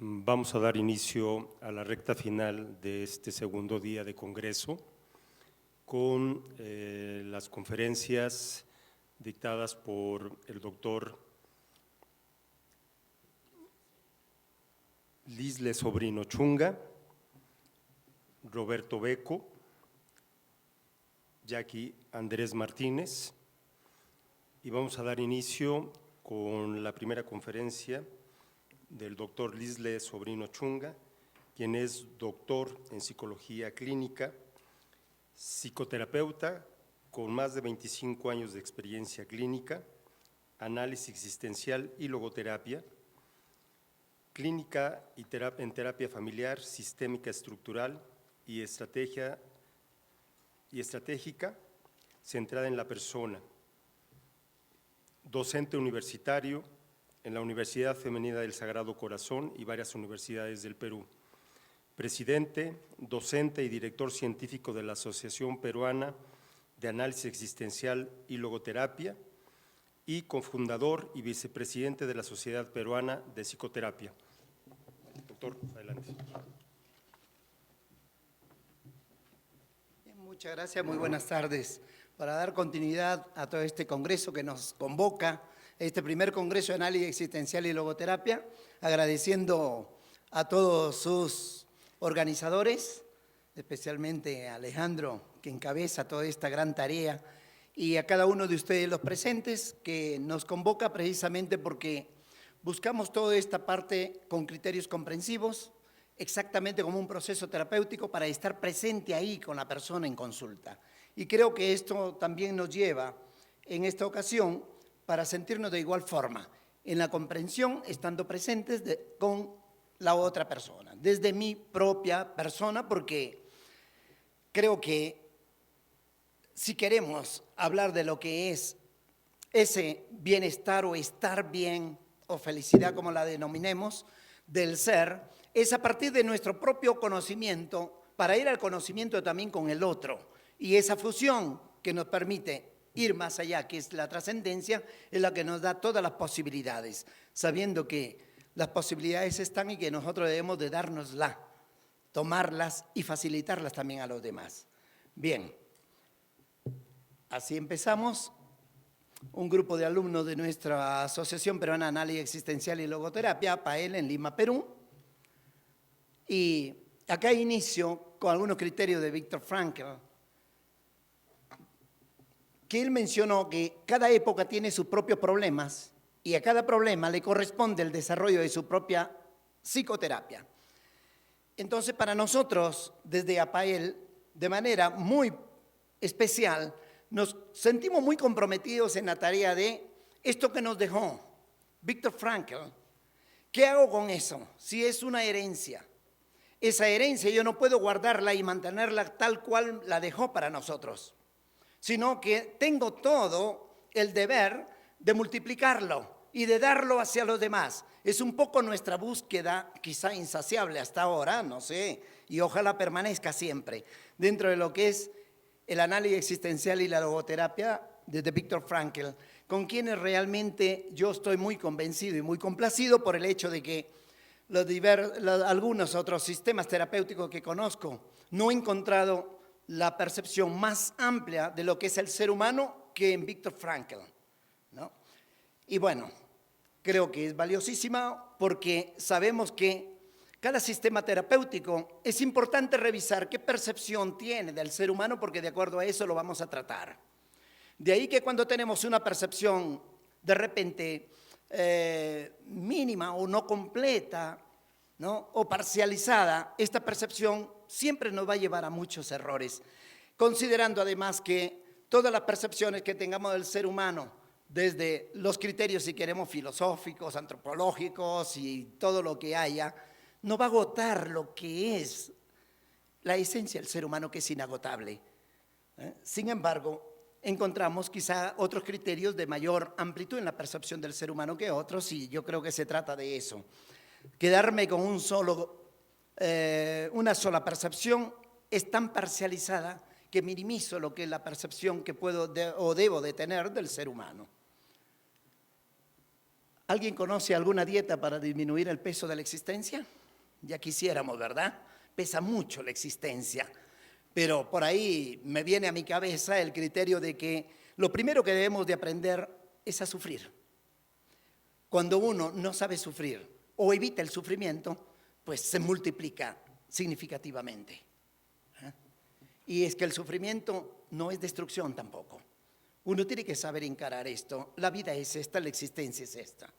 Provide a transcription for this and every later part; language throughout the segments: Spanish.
Vamos a dar inicio a la recta final de este segundo día de Congreso con las conferencias dictadas por el doctor Lisle Sobrino Chunga, Roberto Beco, Jackie Andrés Martínez, y vamos a dar inicio con la primera conferencia del doctor Lisle Sobrino Chunga, quien es doctor en psicología clínica, psicoterapeuta con más de 25 años de experiencia clínica, análisis existencial y logoterapia, clínica y en terapia familiar, sistémica estructural y estratégica centrada en la persona, docente universitario en la Universidad Femenina del Sagrado Corazón y varias universidades del Perú, presidente, docente y director científico de la Asociación Peruana de Análisis Existencial y Logoterapia y cofundador y vicepresidente de la Sociedad Peruana de Psicoterapia. Doctor, adelante. Muchas gracias, muy buenas tardes. Para dar continuidad a todo este congreso que nos convoca, este primer congreso de análisis existencial y logoterapia, agradeciendo a todos sus organizadores, especialmente a Alejandro, que encabeza toda esta gran tarea, y a cada uno de ustedes los presentes, que nos convoca precisamente porque buscamos toda esta parte con criterios comprensivos, exactamente como un proceso terapéutico para estar presente ahí con la persona en consulta. Y creo que esto también nos lleva, en esta ocasión, para sentirnos de igual forma, en la comprensión, estando presentes con la otra persona, desde mi propia persona, porque creo que si queremos hablar de lo que es ese bienestar o estar bien, o felicidad como la denominemos, del ser, es a partir de nuestro propio conocimiento, para ir al conocimiento también con el otro, y esa fusión que nos permite ir más allá, que es la trascendencia, es la que nos da todas las posibilidades, sabiendo que las posibilidades están y que nosotros debemos de dárnoslas, tomarlas y facilitarlas también a los demás. Bien, así empezamos. Un grupo de alumnos de nuestra Asociación Peruana de Análisis Existencial y Logoterapia, APAEL, en Lima, Perú. Y acá inicio con algunos criterios de Viktor Frankl, que él mencionó que cada época tiene sus propios problemas y a cada problema le corresponde el desarrollo de su propia psicoterapia. Entonces, para nosotros, desde APAEL, de manera muy especial, nos sentimos muy comprometidos en la tarea de esto que nos dejó Viktor Frankl. ¿Qué hago con eso? Si es una herencia, esa herencia yo no puedo guardarla y mantenerla tal cual la dejó para nosotros, sino que tengo todo el deber de multiplicarlo y de darlo hacia los demás. Es un poco nuestra búsqueda, quizá insaciable hasta ahora, no sé, y ojalá permanezca siempre, dentro de lo que es el análisis existencial y la logoterapia desde Viktor Frankl, con quienes realmente yo estoy muy convencido y muy complacido por el hecho de que algunos otros sistemas terapéuticos que conozco no he encontrado la percepción más amplia de lo que es el ser humano que en Viktor Frankl, ¿no? Y bueno, creo que es valiosísima porque sabemos que cada sistema terapéutico es importante revisar qué percepción tiene del ser humano porque de acuerdo a eso lo vamos a tratar. De ahí que cuando tenemos una percepción de repente mínima o no completa, ¿no? O parcializada, esta percepción siempre nos va a llevar a muchos errores, considerando además que todas las percepciones que tengamos del ser humano, desde los criterios, si queremos, filosóficos, antropológicos y todo lo que haya, no va a agotar lo que es la esencia del ser humano, que es inagotable. Sin embargo, encontramos quizá otros criterios de mayor amplitud en la percepción del ser humano que otros, y yo creo que se trata de eso. Quedarme con una sola percepción es tan parcializada que minimizo lo que es la percepción que puedo o debo de tener del ser humano. ¿Alguien conoce alguna dieta para disminuir el peso de la existencia? Ya quisiéramos, ¿verdad? Pesa mucho la existencia, pero por ahí me viene a mi cabeza el criterio de que lo primero que debemos de aprender es a sufrir. Cuando uno no sabe sufrir o evita el sufrimiento, pues se multiplica significativamente. Y es que el sufrimiento no es destrucción tampoco. Uno tiene que saber encarar esto. La vida es esta, la existencia es esta.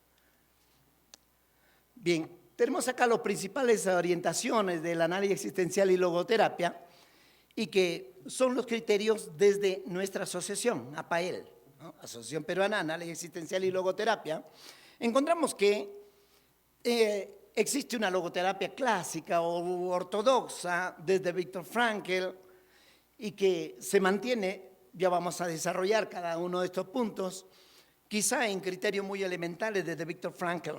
Bien, tenemos acá las principales orientaciones del análisis existencial y logoterapia, y que son los criterios desde nuestra asociación, APAEL, ¿no? Asociación Peruana, Análisis Existencial y Logoterapia. Encontramos que existe una logoterapia clásica o ortodoxa desde Viktor Frankl y que se mantiene, ya vamos a desarrollar cada uno de estos puntos, quizá en criterios muy elementales desde Viktor Frankl.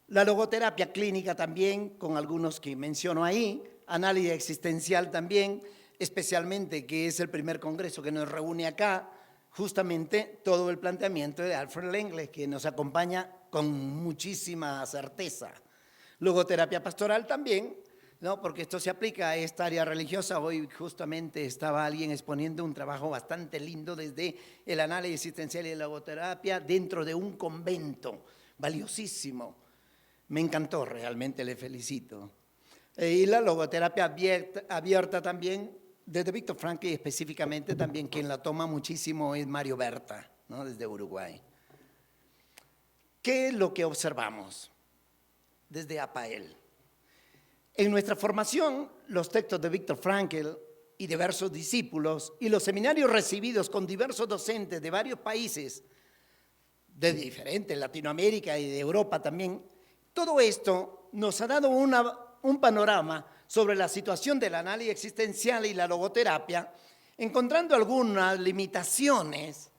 La logoterapia clínica también, con algunos que menciono ahí, análisis existencial también, especialmente que es el primer congreso que nos reúne acá, justamente todo el planteamiento de Alfred Langley, que nos acompaña con muchísima certeza. Logoterapia pastoral también, ¿no? Porque esto se aplica a esta área religiosa. Hoy justamente estaba alguien exponiendo un trabajo bastante lindo desde el análisis existencial y la logoterapia dentro de un convento, valiosísimo. Me encantó, realmente le felicito. Y la logoterapia abierta también, desde Viktor Frankl y específicamente también quien la toma muchísimo es Mario Berta, ¿no? Desde Uruguay. ¿Qué es lo que observamos desde APAEL? En nuestra formación, los textos de Viktor Frankl y diversos discípulos y los seminarios recibidos con diversos docentes de varios países, de diferentes, Latinoamérica y de Europa también, todo esto nos ha dado un panorama sobre la situación del análisis existencial y la logoterapia, encontrando algunas limitaciones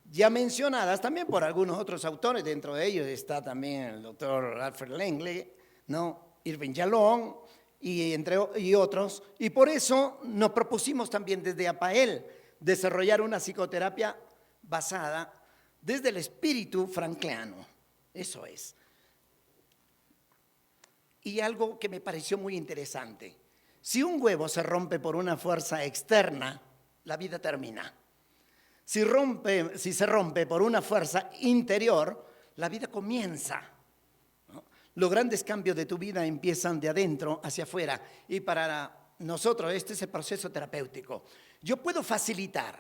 ya mencionadas también por algunos otros autores. Dentro de ellos está también el doctor Alfred Langley, ¿no? Irving Yalom y otros. Y por eso nos propusimos también desde APAEL desarrollar una psicoterapia basada desde el espíritu frankliano. Eso es. Y algo que me pareció muy interesante. Si un huevo se rompe por una fuerza externa, la vida termina. Si se rompe por una fuerza interior, la vida comienza, ¿no? Los grandes cambios de tu vida empiezan de adentro hacia afuera. Y para nosotros este es el proceso terapéutico. Yo puedo facilitar,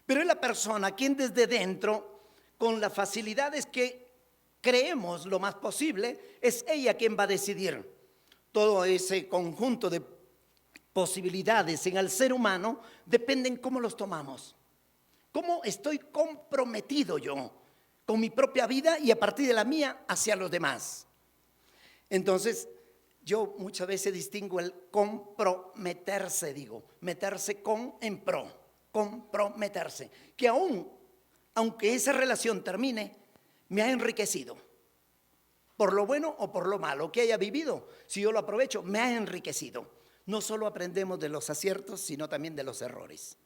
pero es la persona quien desde dentro, con las facilidades que creemos lo más posible, es ella quien va a decidir. Todo ese conjunto de posibilidades en el ser humano dependen cómo los tomamos. ¿Cómo estoy comprometido yo con mi propia vida y a partir de la mía hacia los demás? Entonces, yo muchas veces distingo el comprometerse, digo, meterse con en pro, comprometerse, que aunque esa relación termine, me ha enriquecido, por lo bueno o por lo malo que haya vivido. Si yo lo aprovecho, me ha enriquecido. No solo aprendemos de los aciertos, sino también de los errores.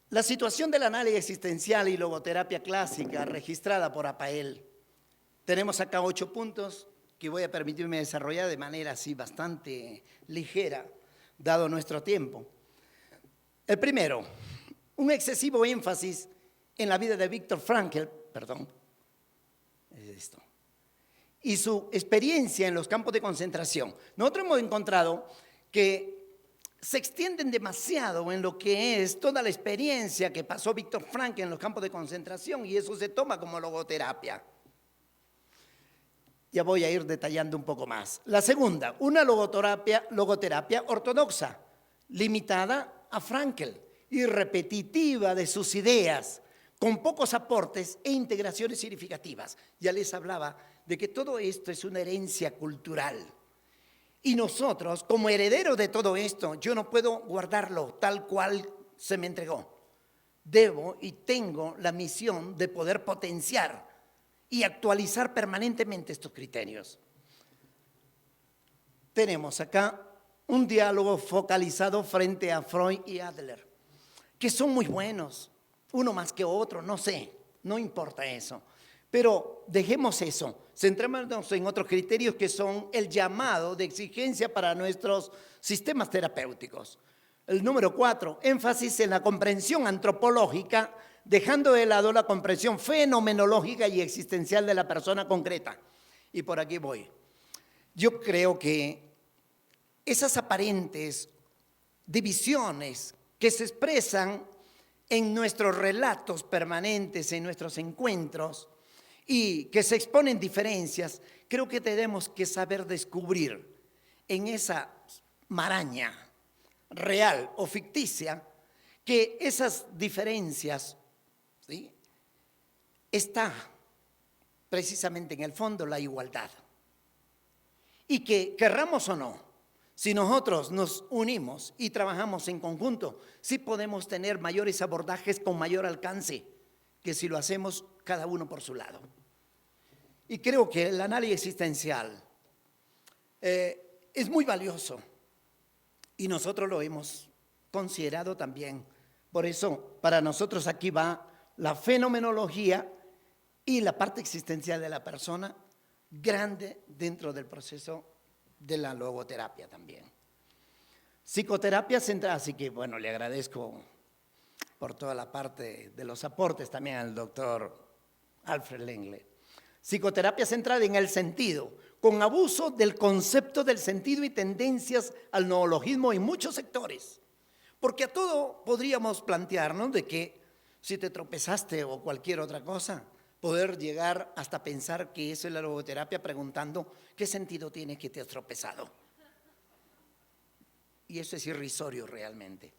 La situación del análisis existencial y logoterapia clásica registrada por APAEL. Tenemos acá 8 puntos que voy a permitirme desarrollar de manera así bastante ligera, dado nuestro tiempo. El primero, un excesivo énfasis en la vida de Viktor Frankl, y su experiencia en los campos de concentración. Nosotros hemos encontrado que se extienden demasiado en lo que es toda la experiencia que pasó Viktor Frankl en los campos de concentración, y eso se toma como logoterapia. Ya voy a ir detallando un poco más. La segunda, una logoterapia ortodoxa, limitada a Frankl y repetitiva de sus ideas, con pocos aportes e integraciones significativas. Ya les hablaba de que todo esto es una herencia cultural. Y nosotros, como herederos de todo esto, yo no puedo guardarlo tal cual se me entregó. Debo y tengo la misión de poder potenciar y actualizar permanentemente estos criterios. Tenemos acá un diálogo focalizado frente a Freud y Adler, que son muy buenos. uno más que otro, no sé, no importa eso. Pero dejemos eso, centrémonos en otros criterios que son el llamado de exigencia para nuestros sistemas terapéuticos. El número 4, énfasis en la comprensión antropológica, dejando de lado la comprensión fenomenológica y existencial de la persona concreta. Y por aquí voy. Yo creo que esas aparentes divisiones que se expresan en nuestros relatos permanentes, en nuestros encuentros, y que se exponen diferencias, creo que tenemos que saber descubrir en esa maraña real o ficticia que esas diferencias, ¿sí?, está precisamente en el fondo la igualdad. Y que querramos o no, si nosotros nos unimos y trabajamos en conjunto, sí podemos tener mayores abordajes con mayor alcance que si lo hacemos cada uno por su lado. Y creo que el análisis existencial es muy valioso y nosotros lo hemos considerado también. Por eso, para nosotros aquí va la fenomenología y la parte existencial de la persona, grande dentro del proceso de la logoterapia también. Psicoterapia centrada, así que bueno, le agradezco por toda la parte de los aportes también al doctor Alfred Lengle. Psicoterapia centrada en el sentido, con abuso del concepto del sentido y tendencias al neologismo en muchos sectores. Porque a todo podríamos plantearnos de que si te tropezaste o cualquier otra cosa, poder llegar hasta pensar que eso es la logoterapia preguntando qué sentido tiene que te has tropezado. Y eso es irrisorio realmente.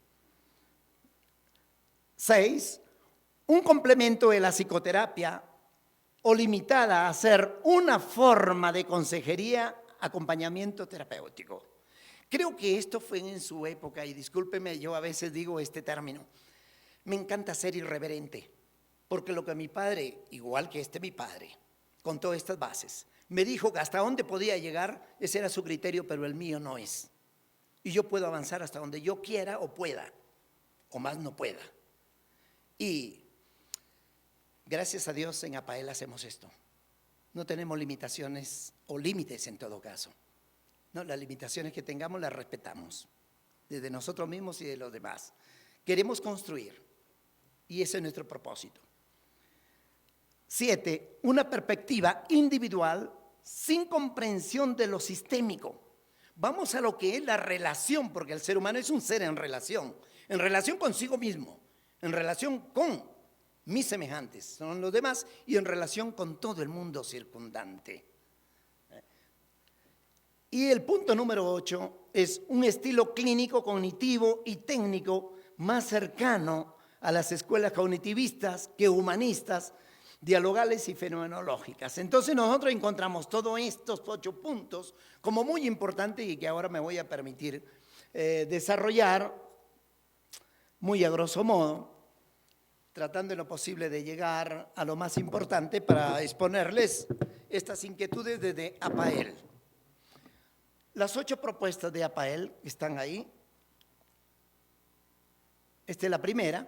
6. Un complemento de la psicoterapia o limitada a ser una forma de consejería, acompañamiento terapéutico. Creo que esto fue en su época, y discúlpeme, yo a veces digo este término, me encanta ser irreverente, porque lo que mi padre, igual que mi padre, con todas estas bases, me dijo que hasta dónde podía llegar, ese era su criterio, pero el mío no es. Y yo puedo avanzar hasta donde yo quiera o pueda, o más no pueda. Y gracias a Dios en APAEL hacemos esto. No tenemos limitaciones o límites en todo caso. No, las limitaciones que tengamos las respetamos, desde nosotros mismos y de los demás. Queremos construir y ese es nuestro propósito. 7. Una perspectiva individual sin comprensión de lo sistémico. Vamos a lo que es la relación, porque el ser humano es un ser en relación consigo mismo, en relación con mis semejantes, son los demás, y en relación con todo el mundo circundante. Y el punto número 8 es un estilo clínico, cognitivo y técnico más cercano a las escuelas cognitivistas que humanistas, dialogales y fenomenológicas. Entonces nosotros encontramos todos estos 8 puntos como muy importantes y que ahora me voy a permitir desarrollar muy a grosso modo, tratando en lo posible de llegar a lo más importante para exponerles estas inquietudes desde APAEL. Las 8 propuestas de APAEL están ahí. Esta es la primera,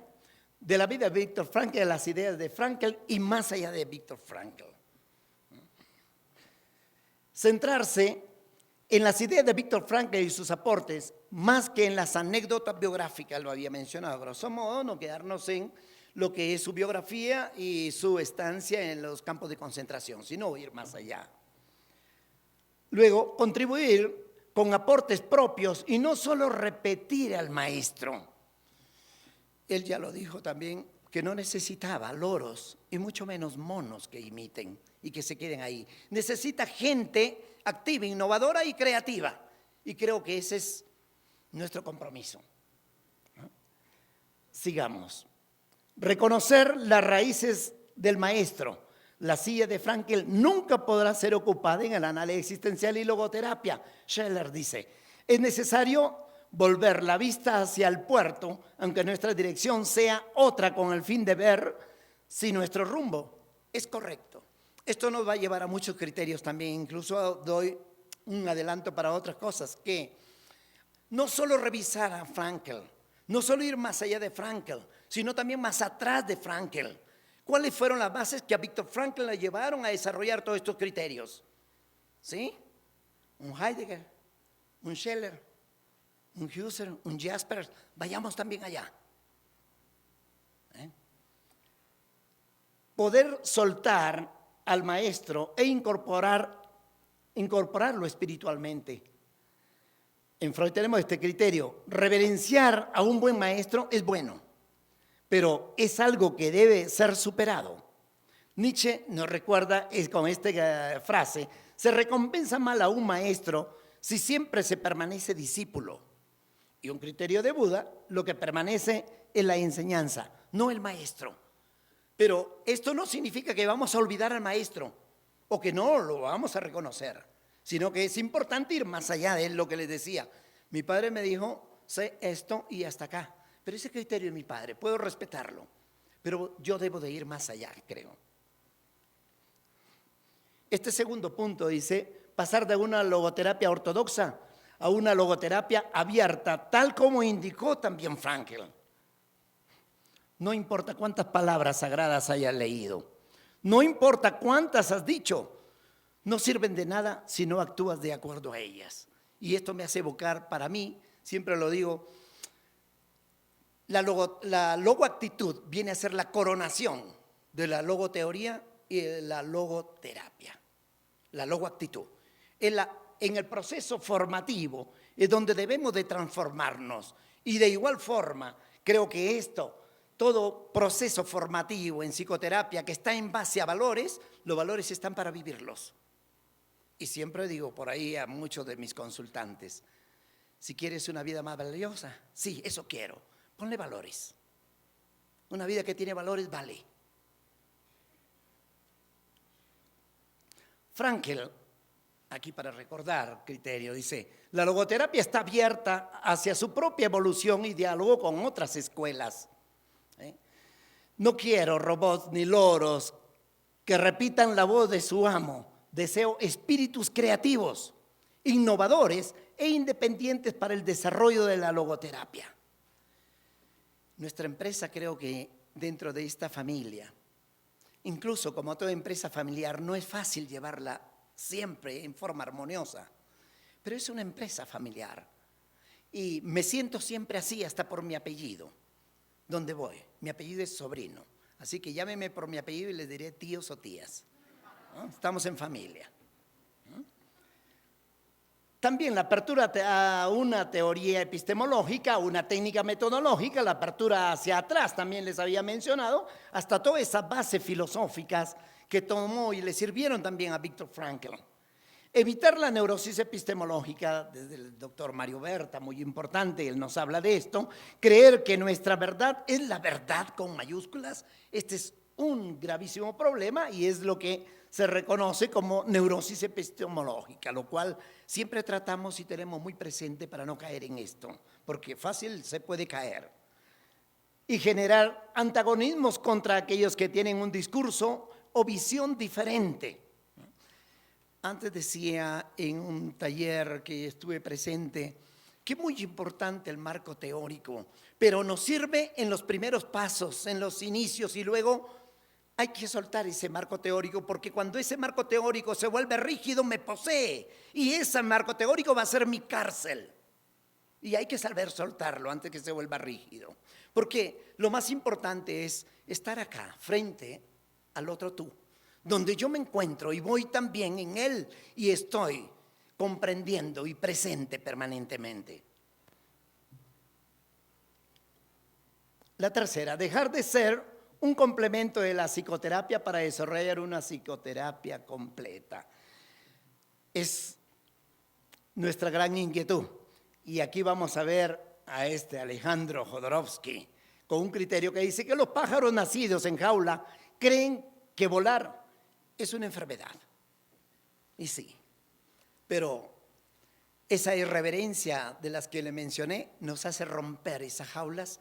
de la vida de Viktor Frankl, de las ideas de Frankl y más allá de Viktor Frankl. Centrarse en las ideas de Viktor Frankl y sus aportes, más que en las anécdotas biográficas, lo había mencionado, a grosso modo, no quedarnos en lo que es su biografía y su estancia en los campos de concentración, sino ir más allá. Luego, contribuir con aportes propios y no solo repetir al maestro. Él ya lo dijo también, que no necesitaba loros y mucho menos monos que imiten y que se queden ahí. Necesita gente activa, innovadora y creativa. Y creo que ese es nuestro compromiso. Sigamos. Reconocer las raíces del maestro. La silla de Frankl nunca podrá ser ocupada en el análisis existencial y logoterapia. Scheller dice, es necesario volver la vista hacia el puerto, aunque nuestra dirección sea otra con el fin de ver si nuestro rumbo es correcto. Esto nos va a llevar a muchos criterios también, incluso doy un adelanto para otras cosas, que no solo revisar a Frankl, no solo ir más allá de Frankl, sino también más atrás de Frankl. ¿Cuáles fueron las bases que a Viktor Frankl le llevaron a desarrollar todos estos criterios? ¿Sí? Un Heidegger, un Scheler, un Husserl, un Jaspers. Vayamos también allá. Poder soltar al maestro e incorporarlo espiritualmente. En Freud tenemos este criterio: reverenciar a un buen maestro es bueno, pero es algo que debe ser superado. Nietzsche nos recuerda con esta frase: se recompensa mal a un maestro si siempre se permanece discípulo. Y un criterio de Buda: lo que permanece es la enseñanza, no el maestro. Pero esto no significa que vamos a olvidar al maestro o que no lo vamos a reconocer, sino que es importante ir más allá de lo que les decía. Mi padre me dijo, sé esto y hasta acá, pero ese criterio es mi padre, puedo respetarlo, pero yo debo de ir más allá, creo. Este segundo punto dice, pasar de una logoterapia ortodoxa a una logoterapia abierta, tal como indicó también Frankl. No importa cuántas palabras sagradas hayas leído, no importa cuántas has dicho, no sirven de nada si no actúas de acuerdo a ellas. Y esto me hace evocar, para mí, siempre lo digo, la logoactitud viene a ser la coronación de la logoteoría y de la logoterapia. La logoactitud. En el proceso formativo es donde debemos de transformarnos. Y de igual forma, creo que todo proceso formativo en psicoterapia que está en base a valores, los valores están para vivirlos. Y siempre digo por ahí a muchos de mis consultantes, si quieres una vida más valiosa, sí, eso quiero, ponle valores. Una vida que tiene valores vale. Frankl, aquí para recordar criterio, dice, la logoterapia está abierta hacia su propia evolución y diálogo con otras escuelas. No quiero robots ni loros que repitan la voz de su amo. Deseo espíritus creativos, innovadores e independientes para el desarrollo de la logoterapia. Nuestra empresa, creo que dentro de esta familia, incluso como toda empresa familiar, no es fácil llevarla siempre en forma armoniosa, pero es una empresa familiar y me siento siempre así hasta por mi apellido. ¿Dónde voy? Mi apellido es Sobrino, así que llámeme por mi apellido y les diré tíos o tías. ¿No? Estamos en familia. ¿No? También la apertura a una teoría epistemológica, una técnica metodológica, la apertura hacia atrás, también les había mencionado, hasta todas esas bases filosóficas que tomó y le sirvieron también a Viktor Frankl. Evitar la neurosis epistemológica, desde el doctor Mario Berta, muy importante, él nos habla de esto, creer que nuestra verdad es la verdad con mayúsculas, este es un gravísimo problema y es lo que se reconoce como neurosis epistemológica, lo cual siempre tratamos y tenemos muy presente para no caer en esto, porque fácil se puede caer. Y generar antagonismos contra aquellos que tienen un discurso o visión diferente. Antes decía en un taller que estuve presente que es muy importante el marco teórico, pero nos sirve en los primeros pasos, en los inicios, y luego hay que soltar ese marco teórico, porque cuando ese marco teórico se vuelve rígido me posee, y ese marco teórico va a ser mi cárcel. Y hay que saber soltarlo antes que se vuelva rígido, porque lo más importante es estar acá, frente al otro tú, donde yo me encuentro y voy también en él y estoy comprendiendo y presente permanentemente. La tercera, dejar de ser un complemento de la psicoterapia para desarrollar una psicoterapia completa. Es nuestra gran inquietud. Y aquí vamos a ver a Alejandro Jodorowsky con un criterio que dice que los pájaros nacidos en jaula creen que volar es una enfermedad. Y sí, pero esa irreverencia de las que le mencioné nos hace romper esas jaulas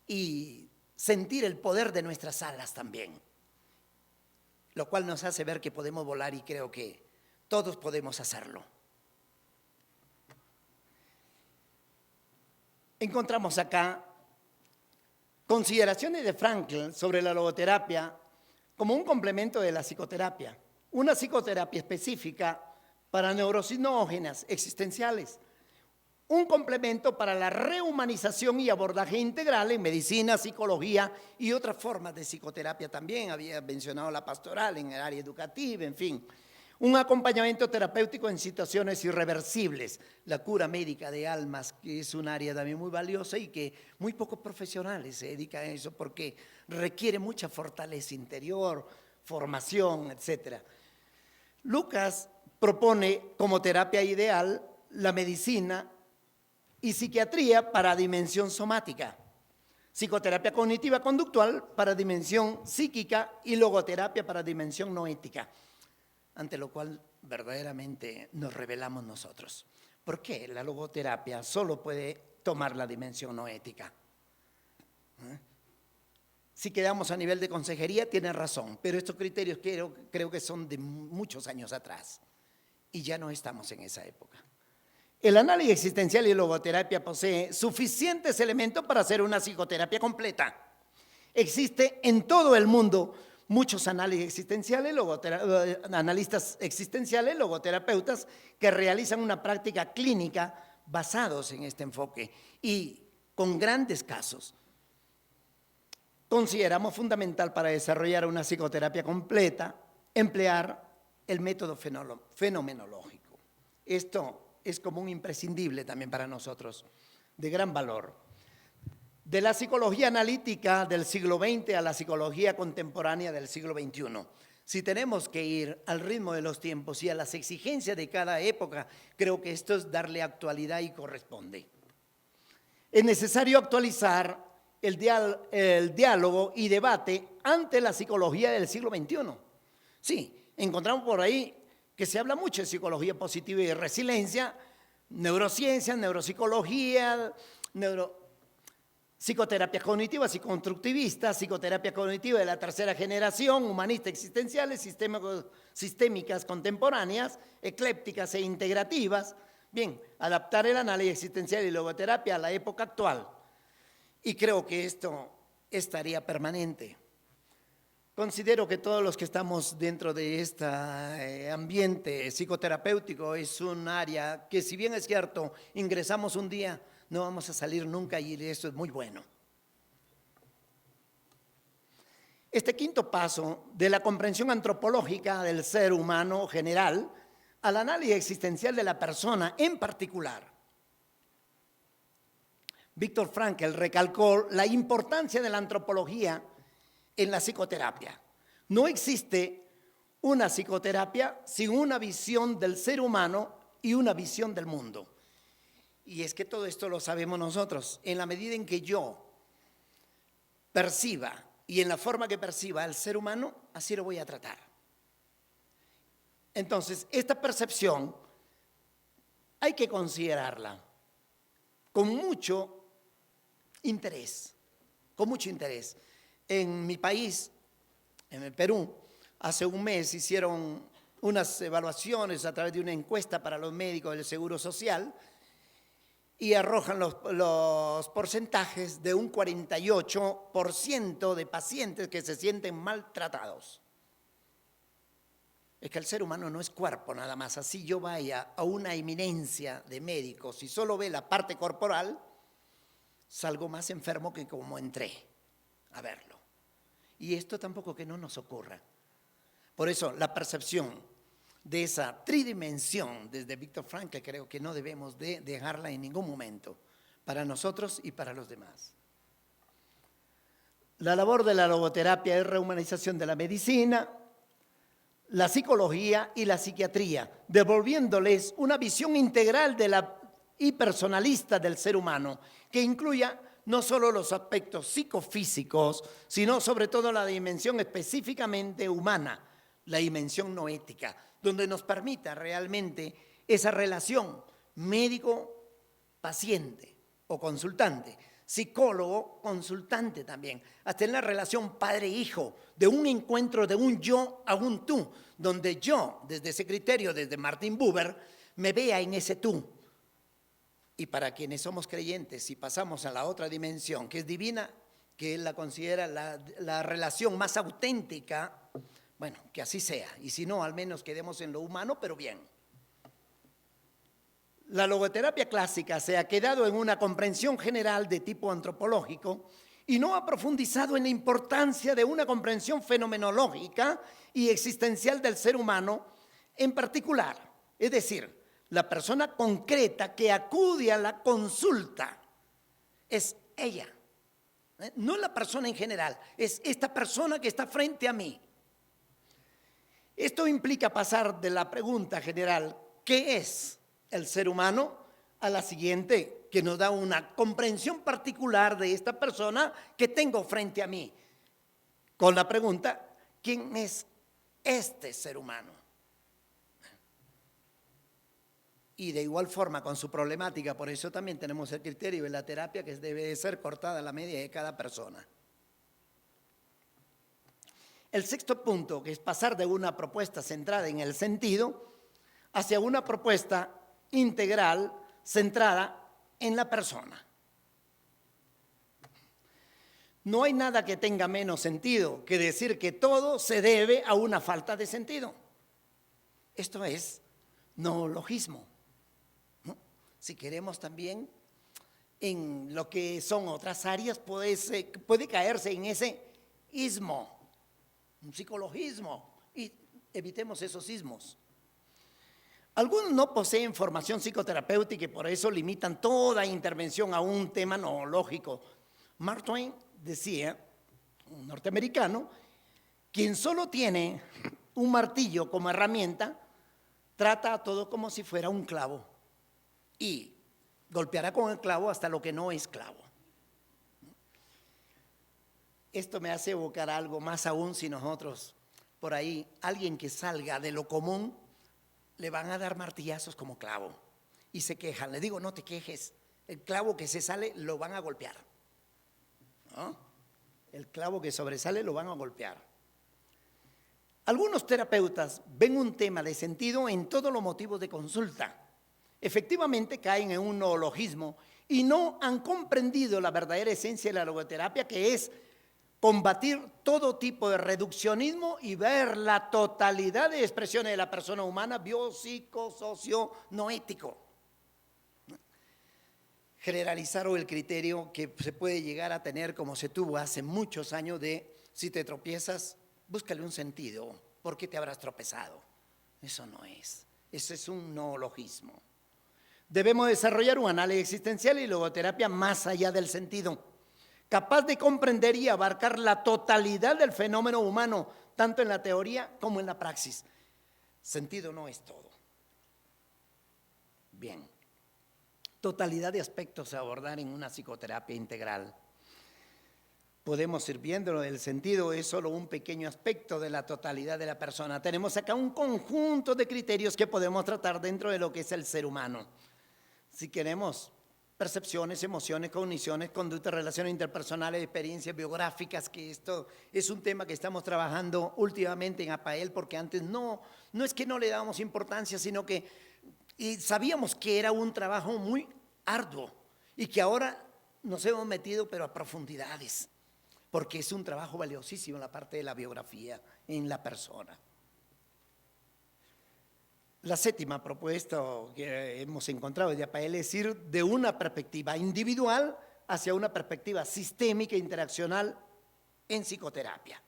y sentir el poder de nuestras alas también, lo cual nos hace ver que podemos volar y creo que todos podemos hacerlo. Encontramos acá Consideraciones de Frankl sobre la logoterapia como un complemento de la psicoterapia, una psicoterapia específica para neurosinógenas existenciales, un complemento para la rehumanización y abordaje integral en medicina, psicología y otras formas de psicoterapia también. Había mencionado la pastoral en el área educativa, en fin. Un acompañamiento terapéutico en situaciones irreversibles, la cura médica de almas, que es un área también muy valiosa y que muy pocos profesionales se dedican a eso porque requiere mucha fortaleza interior, formación, etc. Lucas propone como terapia ideal la medicina y psiquiatría para dimensión somática, psicoterapia cognitiva conductual para dimensión psíquica y logoterapia para dimensión noética, ante lo cual verdaderamente nos revelamos nosotros. ¿Por qué la logoterapia solo puede tomar la dimensión noética? Si quedamos a nivel de consejería, tiene razón, pero estos criterios creo que son de muchos años atrás y ya no estamos en esa época. El análisis existencial y logoterapia posee suficientes elementos para hacer una psicoterapia completa. Existe en todo el mundo muchos análisis existenciales, analistas existenciales, logoterapeutas que realizan una práctica clínica basados en este enfoque y con grandes casos. Consideramos fundamental para desarrollar una psicoterapia completa emplear el método fenomenológico. Esto es como un imprescindible también para nosotros, de gran valor. De la psicología analítica del siglo XX a la psicología contemporánea del siglo XXI. Si tenemos que ir al ritmo de los tiempos y a las exigencias de cada época, creo que esto es darle actualidad y corresponde. Es necesario actualizar el diálogo y debate ante la psicología del siglo XXI. Sí, encontramos por ahí que se habla mucho de psicología positiva y de resiliencia, neurociencia, neuropsicología, psicoterapia cognitiva, psicoconstructivista, psicoterapia cognitiva de la tercera generación, humanistas existenciales, sistémicas contemporáneas, eclépticas e integrativas. Bien, adaptar el análisis existencial y logoterapia a la época actual. Y creo que esto estaría permanente. Considero que todos los que estamos dentro de este ambiente psicoterapéutico es un área que, si bien es cierto, ingresamos un día, no vamos a salir nunca y eso es muy bueno. Este quinto paso de la comprensión antropológica del ser humano general al análisis existencial de la persona en particular. Viktor Frankl recalcó la importancia de la antropología en la psicoterapia. No existe una psicoterapia sin una visión del ser humano y una visión del mundo. Y es que todo esto lo sabemos nosotros. En la medida en que yo perciba y en la forma que perciba al ser humano, así lo voy a tratar. Entonces, esta percepción hay que considerarla con mucho interés, En mi país, en el Perú, hace un mes hicieron unas evaluaciones a través de una encuesta para los médicos del Seguro Social y arrojan los porcentajes de un 48% de pacientes que se sienten maltratados. Es que el ser humano no es cuerpo nada más. Así yo vaya a una eminencia de médicos y solo ve la parte corporal, salgo más enfermo que como entré a verlo. Y esto tampoco que no nos ocurra. Por eso la percepción de esa tridimensión desde Viktor Frankl creo que no debemos de dejarla en ningún momento para nosotros y para los demás. La labor de la logoterapia es rehumanización de la medicina, la psicología y la psiquiatría, devolviéndoles una visión integral y personalista del ser humano que incluya no solo los aspectos psicofísicos, sino sobre todo la dimensión específicamente humana, la dimensión noética, donde nos permita realmente esa relación médico-paciente o consultante, psicólogo-consultante también, hasta en la relación padre-hijo, de un encuentro de un yo a un tú, donde yo, desde ese criterio, desde Martin Buber, me vea en ese tú. Y para quienes somos creyentes y pasamos a la otra dimensión, que es divina, que él la considera la relación más auténtica, bueno, que así sea, y si no, al menos quedemos en lo humano, pero bien. La logoterapia clásica se ha quedado en una comprensión general de tipo antropológico y no ha profundizado en la importancia de una comprensión fenomenológica y existencial del ser humano en particular, es decir, la persona concreta que acude a la consulta es ella, no la persona en general, es esta persona que está frente a mí. Esto implica pasar de la pregunta general, ¿qué es el ser humano?, a la siguiente, que nos da una comprensión particular de esta persona que tengo frente a mí, con la pregunta, ¿quién es este ser humano? Y de igual forma con su problemática, por eso también tenemos el criterio de la terapia que debe de ser cortada a la media de cada persona. El sexto punto, que es pasar de una propuesta centrada en el sentido hacia una propuesta integral centrada en la persona. No hay nada que tenga menos sentido que decir que todo se debe a una falta de sentido. Esto es neologismo, ¿no? Si queremos también en lo que son otras áreas puede caerse en ese ismo, un psicologismo, y evitemos esos ismos. Algunos no poseen formación psicoterapéutica y por eso limitan toda intervención a un tema neológico. Mark Twain decía, un norteamericano, quien solo tiene un martillo como herramienta, trata a todo como si fuera un clavo y golpeará con el clavo hasta lo que no es clavo. Esto me hace evocar algo más aún si nosotros, por ahí, alguien que salga de lo común, le van a dar martillazos como clavo y se quejan. Le digo, no te quejes, el clavo que se sale lo van a golpear, ¿no? El clavo que sobresale lo van a golpear. Algunos terapeutas ven un tema de sentido en todos los motivos de consulta. Efectivamente caen en un neologismo y no han comprendido la verdadera esencia de la logoterapia, que es combatir todo tipo de reduccionismo y ver la totalidad de expresiones de la persona humana, bio, psico, socio, no ético. Generalizar el criterio que se puede llegar a tener como se tuvo hace muchos años de si te tropiezas, búscale un sentido, ¿por qué te habrás tropezado? Eso no es, eso es un neologismo. Debemos desarrollar un análisis existencial y logoterapia más allá del sentido, capaz de comprender y abarcar la totalidad del fenómeno humano, tanto en la teoría como en la praxis. Sentido no es todo. Bien, totalidad de aspectos a abordar en una psicoterapia integral. Podemos ir viéndolo, el sentido es solo un pequeño aspecto de la totalidad de la persona. Tenemos acá un conjunto de criterios que podemos tratar dentro de lo que es el ser humano. Si queremos percepciones, emociones, cogniciones, conductas, relaciones interpersonales, experiencias biográficas, que esto es un tema que estamos trabajando últimamente en APAEL, porque antes no es que no le dábamos importancia, sino que sabíamos que era un trabajo muy arduo y que ahora nos hemos metido pero a profundidades, porque es un trabajo valiosísimo la parte de la biografía en la persona. La séptima propuesta que hemos encontrado de APAEL es ir de una perspectiva individual hacia una perspectiva sistémica e interaccional en psicoterapia.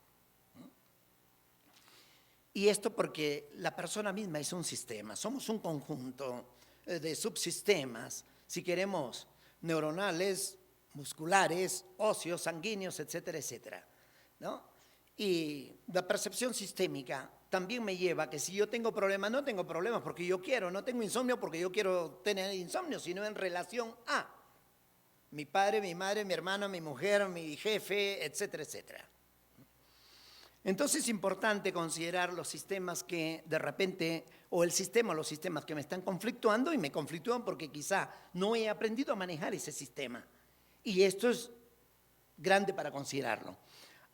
Y esto porque la persona misma es un sistema, somos un conjunto de subsistemas, si queremos, neuronales, musculares, óseos, sanguíneos, etcétera, etcétera, ¿no? Y la percepción sistémica también me lleva a que si yo tengo problemas, no tengo problemas porque yo quiero, no tengo insomnio porque yo quiero tener insomnio, sino en relación a mi padre, mi madre, mi hermano, mi mujer, mi jefe, etcétera, etcétera. Entonces es importante considerar los sistemas que de repente, o el sistema o los sistemas que me están conflictuando y me conflictúan porque quizá no he aprendido a manejar ese sistema. Y esto es grande para considerarlo.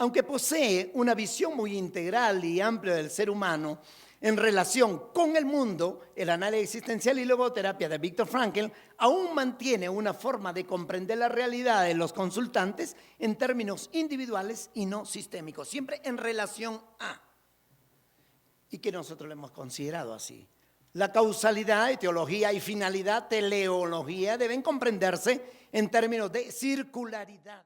Aunque posee una visión muy integral y amplia del ser humano, en relación con el mundo, el análisis existencial y logoterapia de Viktor Frankl aún mantiene una forma de comprender la realidad de los consultantes en términos individuales y no sistémicos, siempre en relación a, y que nosotros lo hemos considerado así. La causalidad, etiología y finalidad, teleología deben comprenderse en términos de circularidad.